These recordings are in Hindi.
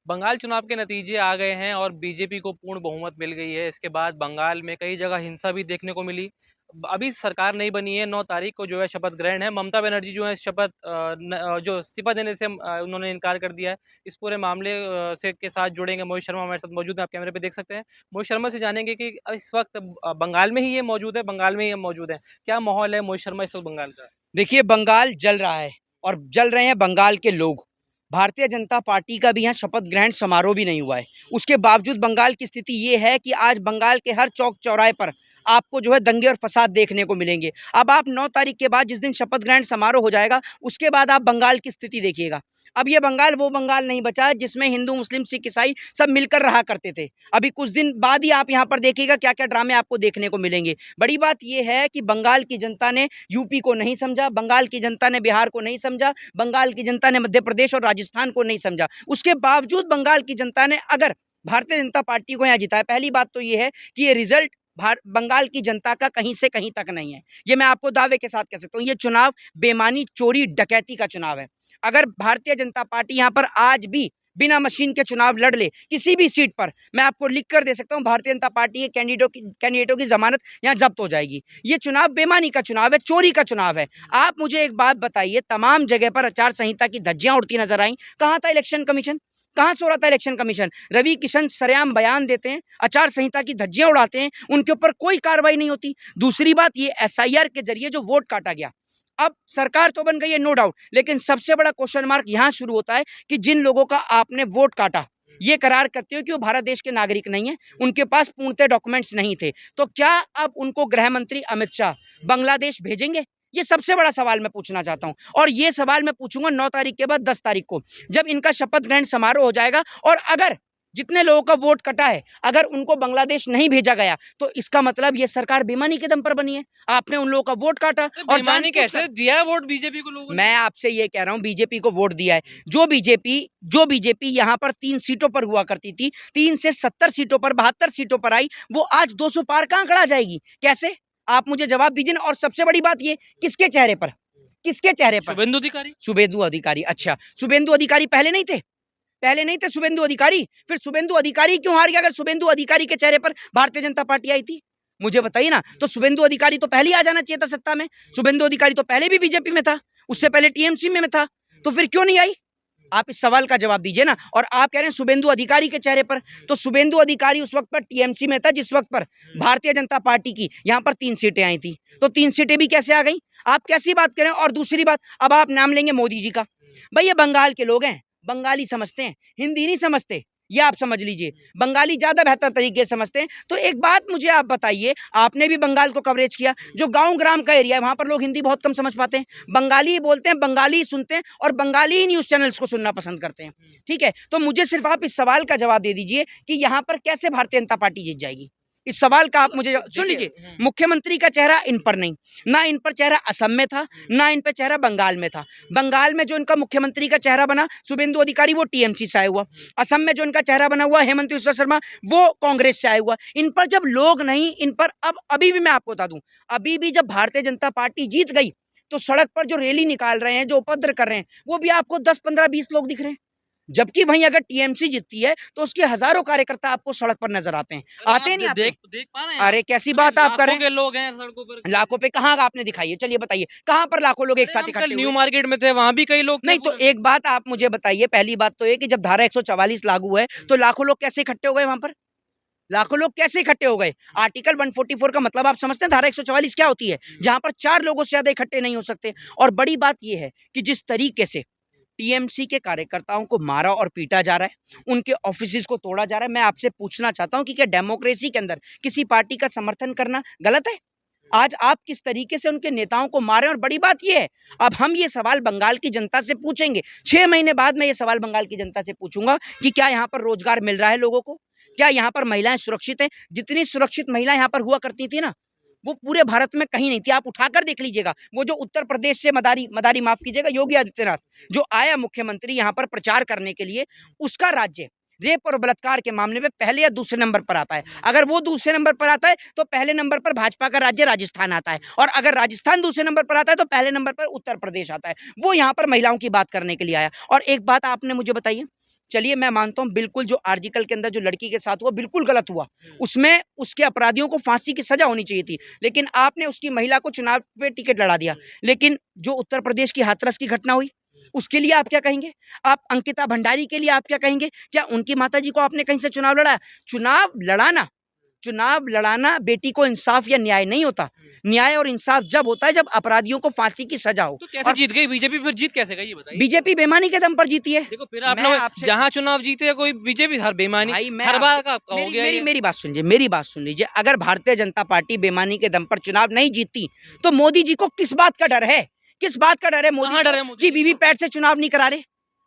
बंगाल चुनाव के नतीजे आ गए हैं और बीजेपी को पूर्ण बहुमत मिल गई है। इसके बाद बंगाल में कई जगह हिंसा भी देखने को मिली। अभी सरकार नहीं बनी है, 9 तारीख को जो है शपथ ग्रहण है। ममता बनर्जी जो है शपथ जो इस्तीफा देने से उन्होंने इनकार कर दिया है। इस पूरे मामले से के साथ जुड़ेंगे मोहित शर्मा, हमारे साथ मौजूद हैं, आप कैमरे पे देख सकते हैं। मोहित शर्मा से जानेंगे कि इस वक्त बंगाल में ही ये मौजूद है, बंगाल में ही हम मौजूद हैं। क्या माहौल है मोहित शर्मा इस वक्त बंगाल का? देखिए, बंगाल जल रहा है और जल रहे हैं बंगाल के लोग। भारतीय जनता पार्टी का भी यहाँ शपथ ग्रहण समारोह भी नहीं हुआ है। उसके बावजूद बंगाल की स्थिति ये है कि आज बंगाल के हर चौक चौराहे पर आपको जो है दंगे और फसाद देखने को मिलेंगे। अब आप 9 तारीख के बाद जिस दिन शपथ ग्रहण समारोह हो जाएगा, उसके बाद आप बंगाल की स्थिति देखिएगा। अब ये बंगाल वो बंगाल नहीं बचा जिसमें हिंदू, मुस्लिम, सिख, ईसाई सब मिलकर रहा करते थे। अभी कुछ दिन बाद ही आप यहाँ पर देखिएगा क्या क्या ड्रामे आपको देखने को मिलेंगे। बड़ी बात यह है कि बंगाल की जनता ने यूपी को नहीं समझा, बंगाल की जनता ने बिहार को नहीं समझा, बंगाल की जनता ने मध्य प्रदेश और राजस्थान को नहीं समझा। उसके बावजूद बंगाल की जनता ने अगर भारतीय जनता पार्टी को यहाँ जिताया, पहली बात तो ये है कि ये रिजल्ट बंगाल की जनता का कहीं से कहीं तक नहीं है। ये मैं आपको दावे के साथ कह सकता हूँ। ये चुनाव बेईमानी, चोरी, डकैती का चुनाव है। अगर भारतीय जनता पार्टी यहाँ पर आज भी बिना मशीन के चुनाव लड़ ले किसी भी सीट पर, मैं आपको लिख कर दे सकता हूँ, भारतीय जनता पार्टी के कैंडिडेटों की जमानत यहाँ जब्त हो जाएगी। ये चुनाव बेईमानी का चुनाव है, चोरी का चुनाव है। आप मुझे एक बात बताइए, तमाम जगह पर आचार संहिता की धज्जियां उड़ती नजर आई। कहाँ था इलेक्शन कमीशन? कहाँ सो रहा था इलेक्शन कमीशन? रवि किशन सरेआम बयान देते हैं, आचार संहिता की धज्जियां उड़ाते हैं, उनके ऊपर कोई कार्रवाई नहीं होती। दूसरी बात, ये एसआईआर के जरिए जो वोट काटा गया, अब सरकार तो बन गई है नो डाउट, लेकिन सबसे बड़ा क्वेश्चन मार्क यहां शुरू होता है कि जिन लोगों का आपने वोट काटा, ये करार करते हो कि वो भारत देश के नागरिक नहीं है, उनके पास पूर्णतः डॉक्यूमेंट्स नहीं थे, तो क्या अब उनको गृह मंत्री अमित शाह बांग्लादेश भेजेंगे? ये सबसे बड़ा सवाल मैं पूछना चाहता हूं। और ये सवाल मैं पूछूंगा 9 तारीख के बाद 10 तारीख को, जब इनका शपथ ग्रहण समारोह हो जाएगा। और अगर जितने लोगों का वोट कटा है, अगर उनको बांग्लादेश नहीं भेजा गया, तो इसका मतलब ये सरकार बेईमानी के दम पर बनी है। आपने उन लोगों का वोट काटा और बेईमानी कैसे दिया है वोट बीजेपी को लोगों ने? मैं आपसे ये कह रहा हूं, बीजेपी को वोट दिया है। जो बीजेपी यहां पर 3 सीटों पर हुआ करती थी, 3 से 70 सीटों पर, 72 सीटों पर आई, वो आज 200 पार कहां खड़ा जाएगी? कैसे? आप मुझे जवाब दीजिए ना। और सबसे बड़ी बात ये, किसके चेहरे पर, किसके चेहरे पर? शुभेंदु अधिकारी। शुभेंदु अधिकारी। अच्छा, शुभेंदु अधिकारी पहले नहीं थे? पहले नहीं थे शुभेंदु अधिकारी? फिर शुभेंदु अधिकारी क्यों हार गया अगर शुभेंदु अधिकारी के चेहरे पर भारतीय जनता पार्टी आई थी? मुझे बताइए ना। तो शुभेंदु अधिकारी तो पहले ही आ जाना चाहिए था सत्ता में। शुभेंदु अधिकारी तो पहले भी बीजेपी में था, उससे पहले टीएमसी में था, तो फिर क्यों नहीं आई? आप इस सवाल का जवाब दीजिए ना। और आप कह रहे हैं शुभेंदु अधिकारी के चेहरे पर, तो शुभेंदु अधिकारी उस वक्त पर टीएमसी में था जिस वक्त पर भारतीय जनता पार्टी की यहाँ पर 3 सीटें आई थी, तो 3 सीटें भी कैसे आ गई? आप कैसी बात करें? और दूसरी बात, अब आप नाम लेंगे मोदी जी का। भाई ये बंगाल के लोग हैं, बंगाली समझते हैं, हिंदी नहीं समझते, ये आप समझ लीजिए। बंगाली ज्यादा बेहतर तरीके से समझते हैं। तो एक बात मुझे आप बताइए, आपने भी बंगाल को कवरेज किया, जो गांव ग्राम का एरिया है वहां पर लोग हिंदी बहुत कम समझ पाते हैं, बंगाली बोलते हैं, बंगाली सुनते हैं, और बंगाली ही न्यूज चैनल्स को सुनना पसंद करते हैं। ठीक है, तो मुझे सिर्फ आप इस सवाल का जवाब दे दीजिए कि यहाँ पर कैसे भारतीय जनता पार्टी जीत जाएगी? इस सवाल का आप मुझे सुन लीजिए। मुख्यमंत्री का चेहरा इन पर नहीं, ना इन पर चेहरा असम में था, ना इन पर चेहरा बंगाल में था। बंगाल में जो इनका मुख्यमंत्री का चेहरा बना शुभेंदु अधिकारी, वो टीएमसी से आया हुआ। असम में जो इनका चेहरा बना हुआ हेमंत विश्व शर्मा, वो कांग्रेस से आया हुआ। इन पर जब लोग नहीं, इन पर अब अभी भी मैं आपको बता दूं, अभी भी जब भारतीय जनता पार्टी जीत गई, तो सड़क पर जो रैली निकाल रहे हैं, जो उपद्रव कर रहे हैं, वो भी आपको 10, 15, 20 लोग दिख रहे हैं। जबकि भाई अगर टीएमसी जीतती है तो उसके हजारों कार्यकर्ता आपको सड़क पर नजर आते हैं। आते नहीं आते? देख पा रहे हैं? अरे कैसी बात आप कर रहे हैं? लोग हैं सड़कों पर। लाखों पे कहाँ आपने दिखाई है? चलिए बताइए, कहाँ पर लाखों लोग एक साथ इकट्ठे हुए? न्यू मार्केट में थे, वहां भी कई लोग नहीं, तो एक बात आप मुझे बताइए, पहली बात तो ये कि जब धारा 144 लागू है, तो लाखों लोग कैसे इकट्ठे हो गए वहां पर? लाखों लोग कैसे इकट्ठे हो गए? आर्टिकल 144 का मतलब आप समझते हैं? धारा 144 क्या होती है? जहां पर 4 लोगों से ज्यादा इकट्ठे नहीं हो सकते। और बड़ी बात यह है कि जिस तरीके से टीएमसी के कार्यकर्ताओं को मारा और पीटा जा रहा है, उनके ऑफिसेज को तोड़ा जा रहा है, मैं आपसे पूछना चाहता हूं कि क्या डेमोक्रेसी के अंदर किसी पार्टी का समर्थन करना गलत है? आज आप किस तरीके से उनके नेताओं को मारे। और बड़ी बात यह है, अब हम ये सवाल बंगाल की जनता से पूछेंगे, 6 महीने बाद मैं ये सवाल बंगाल की जनता से पूछूंगा कि क्या यहाँ पर रोजगार मिल रहा है लोगों को? क्या यहाँ पर महिलाएं सुरक्षित हैं? जितनी सुरक्षित महिलाएं यहाँ पर हुआ करती थी ना, वो पूरे भारत में कहीं नहीं थी। आप उठाकर देख लीजिएगा, वो जो उत्तर प्रदेश से मदारी मदारी माफ कीजिएगा, योगी आदित्यनाथ जो आया मुख्यमंत्री यहाँ पर प्रचार करने के लिए, उसका राज्य रेप और बलात्कार के मामले में पहले या दूसरे नंबर पर आता है। अगर वो दूसरे नंबर पर आता है तो पहले नंबर पर भाजपा का राज्य राजस्थान आता है, और अगर राजस्थान दूसरे नंबर पर आता है तो पहले नंबर पर उत्तर प्रदेश आता है। वो यहाँ पर महिलाओं की बात करने के लिए आया। और एक बात आपने मुझे बताइए चलिए मैं मानता हूँ बिल्कुल जो आर्जिकल के अंदर जो लड़की के साथ हुआ बिल्कुल गलत हुआ, उसमें उसके अपराधियों को फांसी की सजा होनी चाहिए थी, लेकिन आपने उसकी महिला को चुनाव पे टिकट लड़ा दिया। लेकिन जो उत्तर प्रदेश की हाथरस की घटना हुई उसके लिए आप क्या कहेंगे? आप अंकिता भंडारी के लिए आप क्या कहेंगे? क्या उनकी माताजी को आपने कहीं से चुनाव लड़ा? चुनाव लड़ाना बेटी को इंसाफ या न्याय नहीं होता। न्याय और इंसाफ जब होता है जब अपराधियों को फांसी की सजा हो। तो कैसे जीत गई बीजेपी? फिर जीत कैसे गई ये बताइए। बीजेपी बेईमानी के दम पर जीती है। देखो फिर आपने जहां चुनाव जीते कोई बीजेपी हर बेईमानी भाई मैं हर बार का हो मेरी गया मेरी ये। मेरी बात सुन लीजिए, मेरी बात सुन लीजिए। अगर भारतीय जनता पार्टी बेईमानी के दम पर चुनाव नहीं जीतती तो मोदी जी को किस बात का डर है? किस बात का डर है मोदी कहाँ को डर है मोदी कि जी वीवीपैट से चुनाव नहीं करा रहे?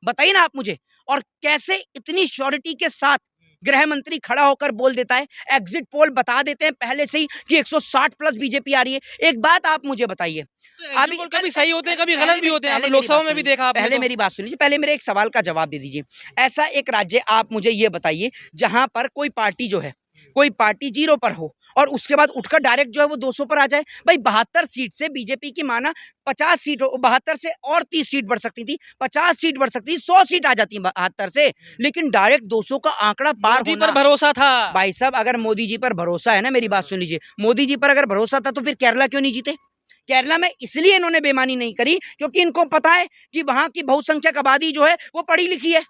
बताइए ना आप मुझे। और कैसे इतनी श्योरिटी के साथ गृह मंत्री खड़ा होकर बोल देता है, एग्जिट पोल बता देते हैं पहले से ही कि 160 प्लस बीजेपी आ रही है। एक बात आप मुझे बताइए, एग्जिट पोल कभी सही होते हैं कभी गलत भी होते हैं, पहले आपने मेरी लोकसभा बात में भी सुनिए, देखा आपने पहले तो। मेरी बात सुन लीजिए, पहले मेरे एक सवाल का जवाब दे दीजिए। ऐसा एक राज्य आप मुझे ये बताइए जहां पर कोई पार्टी जो है, कोई पार्टी 0 पर हो और उसके बाद उठकर डायरेक्ट जो है वो 200 पर आ जाए। भाई 72 सीट से बीजेपी की माना 50 सीट हो, 72 से और 30 सीट बढ़ सकती थी, 50 सीट बढ़ सकती थी, 100 सीट आ जाती 72 से, लेकिन डायरेक्ट 200 का आंकड़ा पार मोदी होना। पर भरोसा था। भाई साहब अगर मोदी जी पर भरोसा है ना, मेरी बात सुन लीजिए, मोदी जी पर अगर भरोसा था तो फिर केरला क्यों नहीं जीते? केरला में इसलिए इन्होंने बेईमानी नहीं करी क्योंकि इनको पता है कि वहां की बहुसंख्यक आबादी जो है वो पढ़ी लिखी है,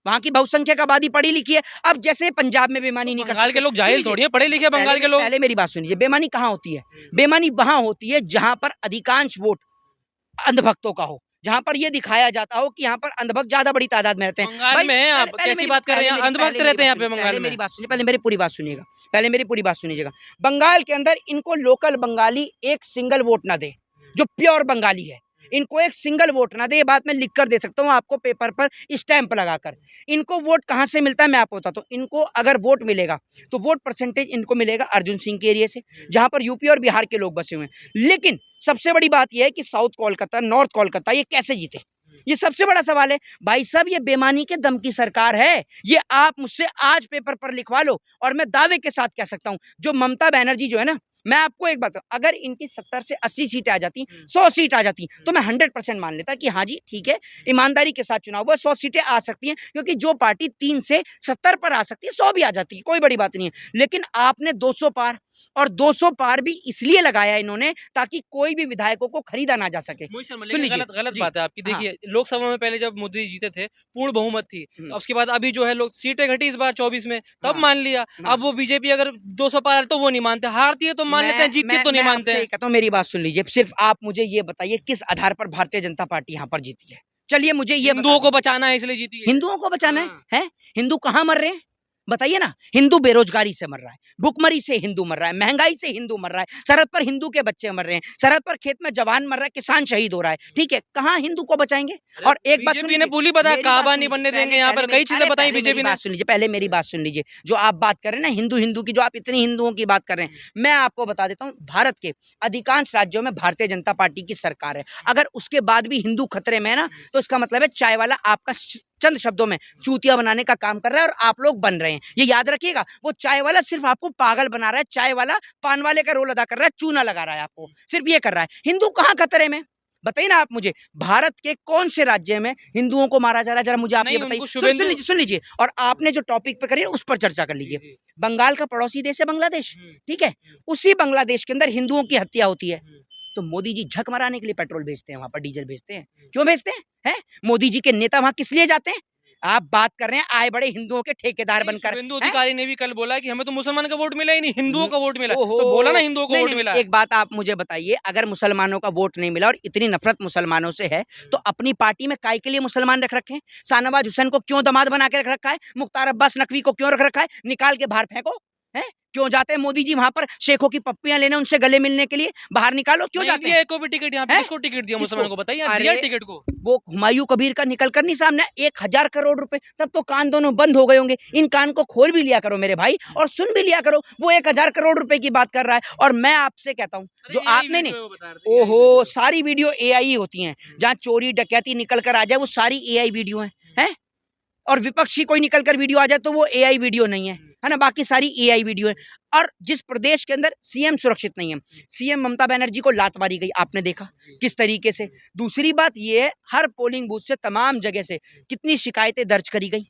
वहां की बहुसंख्यक आबादी पढ़ी लिखी है। अब जैसे पंजाब में बेईमानी नहीं कर बंगाल के सकते, लोग जाहिल थोड़ी है, पढ़े लिखे हैं बंगाल के लोग। पहले मेरी बात सुनिए, बेईमानी कहाँ होती है? बेईमानी वहां होती है जहां पर अधिकांश वोट अंधभक्तों का हो, जहां पर यह दिखाया जाता हो कि यहाँ पर अंधभक्त ज्यादा बड़ी तादाद में रहते हैं। बंगाल भाई में हैं आप, पहले- पहले कैसी मेरी- बात कर रहे पहले हैं? मेरी- अंधभक्त पहले रहते हैं यहाँ मेरी पे बात सुनिए, बंगाल पहले में। मेरी बात सुनिए, पहले मेरी पूरी बात सुनिएगा, पहले मेरी पूरी बात सुनिएगा। बंगाल के अंदर इनको लोकल बंगाली एक सिंगल वोट ना दे, जो प्योर बंगाली है, इनको एक सिंगल वोट ना दे, ये बात मैं लिख कर दे सकता हूँ आपको पेपर पर स्टैंप लगाकर। इनको वोट कहाँ से मिलता है मैं आपको बताता हूँ। इनको अगर वोट मिलेगा तो वोट परसेंटेज इनको मिलेगा अर्जुन सिंह के एरिया से, जहां पर यूपी और बिहार के लोग बसे हुए हैं। लेकिन सबसे बड़ी बात यह है कि साउथ कोलकाता, नॉर्थ कोलकाता ये कैसे जीते, ये सबसे बड़ा सवाल है। भाई साहब ये बेईमानी के दम की सरकार है, ये आप मुझसे आज पेपर पर लिखवा लो और मैं दावे के साथ कह सकता हूं, जो ममता बनर्जी जो है ना, मैं आपको एक बात, अगर इनकी 70 से 80 सीटें आ जाती, 100 सीट आ जाती, तो मैं 100% मान लेता कि हाँ जी ठीक है, ईमानदारी के साथ चुनाव हुआ, 100 सीटें आ सकती हैं, क्योंकि जो पार्टी 3 से 70 पर आ सकती है 100 भी आ जाती है, कोई बड़ी बात नहीं है। लेकिन आपने 200 पार, और 200 पार भी इसलिए लगाया इन्होंने ताकि कोई भी विधायकों को खरीदा ना जा सके। मोहित शर्मा, सुन लेकिन लीजिए, गलत जी, बात है आपकी। हाँ। देखिए लोकसभा में पहले जब मोदी जीते थे पूर्ण बहुमत थी, हम्म, उसके बाद अभी जो है लोग सीटें घटी इस बार 24 में, तब हाँ, मान लिया। हाँ। अब वो बीजेपी अगर 200 पार तो वो नहीं मानते, हारती है तो मान लेते हैं, जीतती है तो नहीं मानते आपसे हैं। ये कहता हूँ, मेरी बात सुन लीजिए, सिर्फ आप मुझे ये बताइए किस आधार पर भारतीय जनता पार्टी यहाँ पर जीती है? चलिए मुझे ये बता हिंदुओं को दीजिए। बचाना है इसलिए जीती है। हिंदुओं को बचाना हाँ। है? हिंदू कहाँ मर रहे हैं बताइए ना। हिंदू बेरोजगारी से मर रहा है, भुखमरी से हिंदू मर रहा है, महंगाई से हिंदू मर रहा है, सरहद पर हिंदू के बच्चे मर रहे हैं, सरहद पर खेत में जवान मर रहा है, किसान शहीद हो रहा है, ठीक है, कहाँ हिंदू को बचाएंगे? और एक बात बीजेपी ने पूरी बताया, मेरी बात काबा नहीं सुनिए, बनने पहले- देंगे, यहाँ पर पहले कई मेरी- चीजें अरे बताई पहले मेरी बीजेपी ने। बात सुन लीजिए, पहले मेरी बात सुन लीजिए। जो आप बात कर रहे हैं ना हिंदू हिंदू की, जो आप इतनी हिंदुओं की बात कर रहे हैं, मैं आपको बता देता हूँ, भारत के अधिकांश राज्यों में भारतीय जनता पार्टी की सरकार है। अगर उसके बाद भी हिंदू खतरे में है ना, तो इसका मतलब है चाय वाला आपका चंद शब्दों में चूतिया बनाने का काम कर रहा है और आप लोग बन रहे हैं। ये याद रखिएगा, वो चाय वाला सिर्फ आपको पागल बना रहा है, चाय वाला पान वाले का रोल अदा कर रहा है, चूना लगा रहा है आपको, सिर्फ ये कर रहा है। हिंदू कहाँ खतरे में? बताइए ना आप मुझे, भारत के कौन से राज्य में हिंदुओं को मारा जा रहा है, जरा मुझे आप ये नहीं, बताइए। उनको सुन लीजिए, और आपने जो टॉपिक पे करी उस पर चर्चा कर लीजिए। बंगाल का पड़ोसी देश है बांग्लादेश, ठीक है, उसी बांग्लादेश के अंदर हिंदुओं की हत्या होती है, तो मोदी जी झक मराने के लिए पेट्रोल भेजते हैं वहां पर, डीजल भेजते हैं। क्यों भेजते हैं? मोदी जी के नेता वहां किस लिए जाते हैं? आप बात कर रहे हैं आए बड़े हिंदुओं के ठेकेदार बनकर। शुभेंदु अधिकारी ने भी कल बोला कि हमें तो मुसलमान का वोट मिला ही नहीं, हिंदुओं का वोट मिला। ओहो, तो बोला ना हिंदुओं को नहीं, वोट नहीं, मिला। एक बात आप मुझे बताइए, अगर मुसलमानों का वोट नहीं मिला और इतनी नफरत मुसलमानों से है, तो अपनी पार्टी में काय के लिए मुसलमान रख रखे हैं? शाहनवाज हुसैन को क्यों दामाद बना के रख रखा है? मुख्तार अब्बास नकवी को क्यों रख रखा है? निकाल के बाहर फेंको। है क्यों जाते हैं मोदी जी वहां पर शेखों की पप्पियां लेने, उनसे गले मिलने के लिए? बाहर निकालो, क्यों नहीं जाते दिया हैं? एक को भी टिकट, यहाँ पे हैं? किसको टिकट दिया? किसको? मुसलमान को बताइए, यहाँ अरे दिया टिकट को। वो हुमायूं कबीर का निकल कर नहीं सामने 1000 करोड़ रुपए, तब तो कान दोनों बंद हो गए होंगे। इन कान को खोल भी लिया करो मेरे भाई, और सुन भी लिया करो। वो 1000 करोड़ रुपए की बात कर रहा है, और मैं आपसे कहता हूँ जो आपने नहीं, ओहो, सारी वीडियो एआई होती हैं, जहाँ चोरी डकैती निकल कर आ जाए वो सारी एआई वीडियो हैं? और विपक्षी कोई निकल कर वीडियो आ जाए तो वो एआई वीडियो नहीं है ना, बाकी सारी एआई वीडियो है। और जिस प्रदेश के अंदर सीएम सुरक्षित नहीं है, सीएम ममता बनर्जी को लात मारी गई, आपने देखा किस तरीके से। दूसरी बात ये है, हर पोलिंग बूथ से तमाम जगह से कितनी शिकायतें दर्ज करी गई,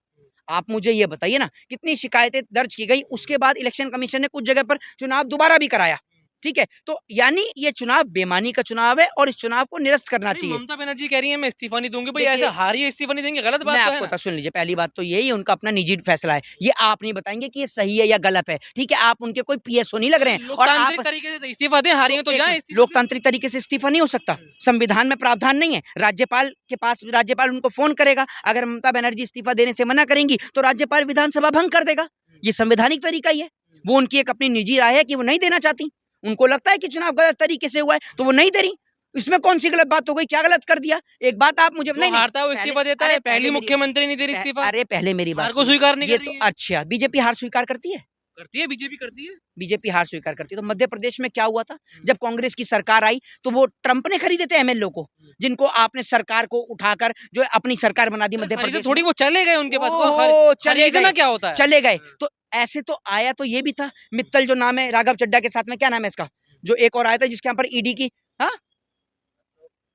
आप मुझे ये बताइए ना, कितनी शिकायतें दर्ज की गई, उसके बाद इलेक्शन कमीशन ने कुछ जगह पर चुनाव दोबारा भी कराया। ठीक है, तो यानी ये चुनाव बेईमानी का चुनाव है और इस चुनाव को निरस्त करना नहीं, चाहिए। ममता बनर्जी कह रही है मैं इस्तीफा नहीं दूंगी, भाई देखिए, ऐसे हारी है इस्तीफा नहीं देंगे, गलत मैं बात तो है आपको ना। बता, सुन लीजिए, पहली बात तो यही उनका अपना निजी फैसला है, ये आप नहीं बताएंगे कि ये सही है या गलत है। ठीक है, आप उनके कोई पीएसओ नहीं लग रहे हैं और लोकतांत्रिक आप तरीके से इस्तीफा दें, हारी हैं तो एक जाएं, मिनट, इस्तीफा क्यों लोकतांत्रिक तरीके से इस्तीफा नहीं हो सकता, संविधान में प्रावधान नहीं है। राज्यपाल के पास, राज्यपाल उनको फोन करेगा, अगर ममता बनर्जी इस्तीफा देने से मना करेंगी तो राज्यपाल विधानसभा भंग कर देगा। ये संवैधानिक तरीका ही है। वो उनकी एक अपनी निजी राय है कि वो नहीं देना चाहती, उनको लगता है कि चुनाव गलत तरीके से हुआ है तो वो नहीं दे रही। इसमें कौन सी गलत बात हो गई, क्या गलत कर दिया? एक बात आप मुझे जो नहीं, हारता है वो पहले, इस्तीफा देता अरे है, पहली पहले मेरी, मुख्यमंत्री नहीं दे रही इस्तीफा, अरे पहले मेरी बात हार को सुनो। स्वीकार नहीं ये कर तो रही है। अच्छा, बीजेपी हार स्वीकार करती है? करती है, बीजेपी करती है। बीजेपी हार स्वीकार करती है। तो मध्य प्रदेश में क्या हुआ था, जब कांग्रेस की सरकार आई तो वो ट्रंप ने खरीदे थे एमएलए को, जिनको आपने सरकार को उठाकर जो है अपनी सरकार बना दी मध्य खरीदे प्रदेश थोड़ी, में। वो चले गए उनके पास, ओहो, चले खरीदना गए, क्या होता है। चले गए। तो ऐसे तो आया तो ये भी था, मित्तल जो नाम है, राघव चड्ढा के साथ में क्या नाम है इसका, जो एक और आया था जिसके यहाँ पर ईडी की, हाँ,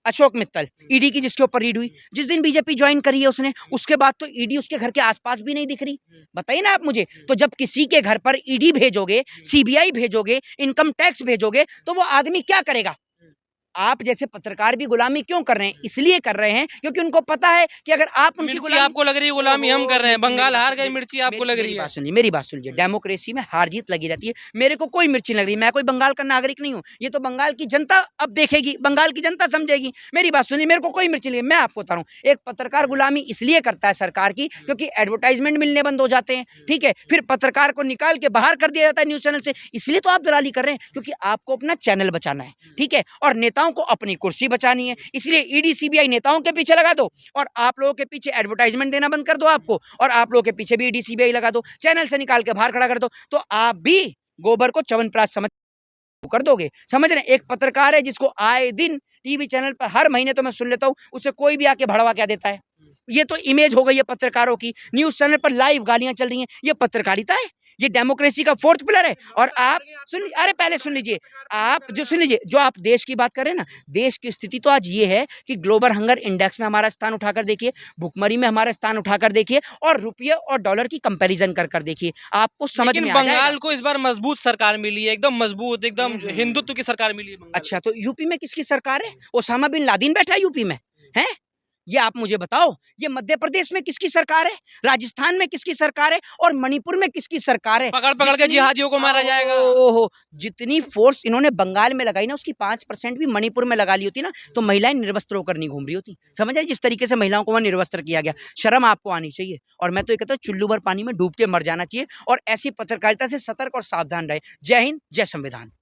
अशोक मित्तल, ईडी की जिसके ऊपर रीड हुई, जिस दिन बीजेपी ज्वाइन करी है उसने, उसके बाद तो ईडी उसके घर के आसपास भी नहीं दिख रही। बताइए ना आप मुझे, तो जब किसी के घर पर ईडी भेजोगे, सीबीआई भेजोगे, इनकम टैक्स भेजोगे, तो वो आदमी क्या करेगा? आप जैसे पत्रकार भी गुलामी क्यों कर रहे हैं? इसलिए कर रहे हैं क्योंकि उनको पता है कि अगर आप उनकी मिर्ची गुलामी, आपको लग रही है गुलामी हम कर रहे हैं, मिर्ची, बंगाल हार गए, मिर्ची आपको लग रही मेरी है। बात सुनिए, मेरी बात सुनिए, डेमोक्रेसी में हार जीत लगी रहती है। मेरे को कोई मिर्ची लग रही, मैं कोई बंगाल का नागरिक नहीं हूँ, ये तो बंगाल की जनता अब देखेगी, बंगाल की जनता समझेगी। मेरी बात सुनिए, मेरे को कोई मिर्ची नहीं, मैं आपको बता रहा हूँ, एक पत्रकार गुलामी इसलिए करता है सरकार की क्योंकि एडवर्टाइजमेंट मिलने बंद हो जाते हैं। ठीक है, फिर पत्रकार को निकाल के बाहर कर दिया जाता है न्यूज चैनल से, इसलिए तो आप दलाली कर रहे हैं, क्योंकि आपको अपना चैनल बचाना है। ठीक है, और नेताओं को अपनी कुर्सी बचानी है, इसलिए ईडी सीबीआई नेताओं के पीछे लगा दो और आप लोगों के पीछे एडवर्टाइजमेंट देना बंद कर दो आपको, और आप लोगों के पीछे भी ईडी सीबीआई लगा दो, चैनल से निकाल के बाहर खड़ा कर दो, तो आप भी गोबर को च्यवनप्राश समझ कर दोगे। समझ रहे हैं? एक पत्रकार है जिसको आए दिन टीवी चैनल पर हर महीने तो मैं सुन लेता हूं, उसे कोई भी आके भड़वा क्या देता है। ये तो इमेज हो गई है पत्रकारों की, न्यूज चैनल पर लाइव गालियां चल रही हैं, ये पत्रकारिता है? ये डेमोक्रेसी का फोर्थ पिलर है? और आप सुन, अरे पहले सुन लीजिए, आप जो सुन लीजिए, जो आप देश की बात कर रहे हैं ना, देश की स्थिति तो आज ये है कि ग्लोबल हंगर इंडेक्स में हमारा स्थान उठाकर देखिए, भुखमरी में हमारा स्थान उठाकर देखिए, और रुपये और डॉलर की कंपैरिजन कर देखिए, आपको समझ लेकिन में आ जाएगा। बंगाल को इस बार मजबूत सरकार मिली है, एकदम मजबूत, एकदम हिंदुत्व की सरकार मिली है बंगाल अच्छा, तो यूपी में किसकी सरकार है? ओसामा बिन लादेन बैठा है यूपी में, हैं? ये आप मुझे बताओ, ये मध्य प्रदेश में किसकी सरकार है, राजस्थान में किसकी सरकार है, और मणिपुर में किसकी सरकार है? पकड़ पकड़ के जिहादियों को मारा जाएगा। ओहो, जितनी फोर्स इन्होंने बंगाल में लगाई ना, उसकी 5% भी मणिपुर में लगा ली होती ना, तो महिलाएं निर्वस्त्र होकर नहीं घूम रही होती। समझ रहे, जिस तरीके से महिलाओं को वहां निर्वस्त्र किया गया, शर्म आपको आनी चाहिए। और मैं तो ये कहता हूँ, चुल्लू भर पानी में डूब के मर जाना चाहिए, और ऐसी पत्रकारिता से सतर्क और सावधान रहे। जय हिंद, जय संविधान।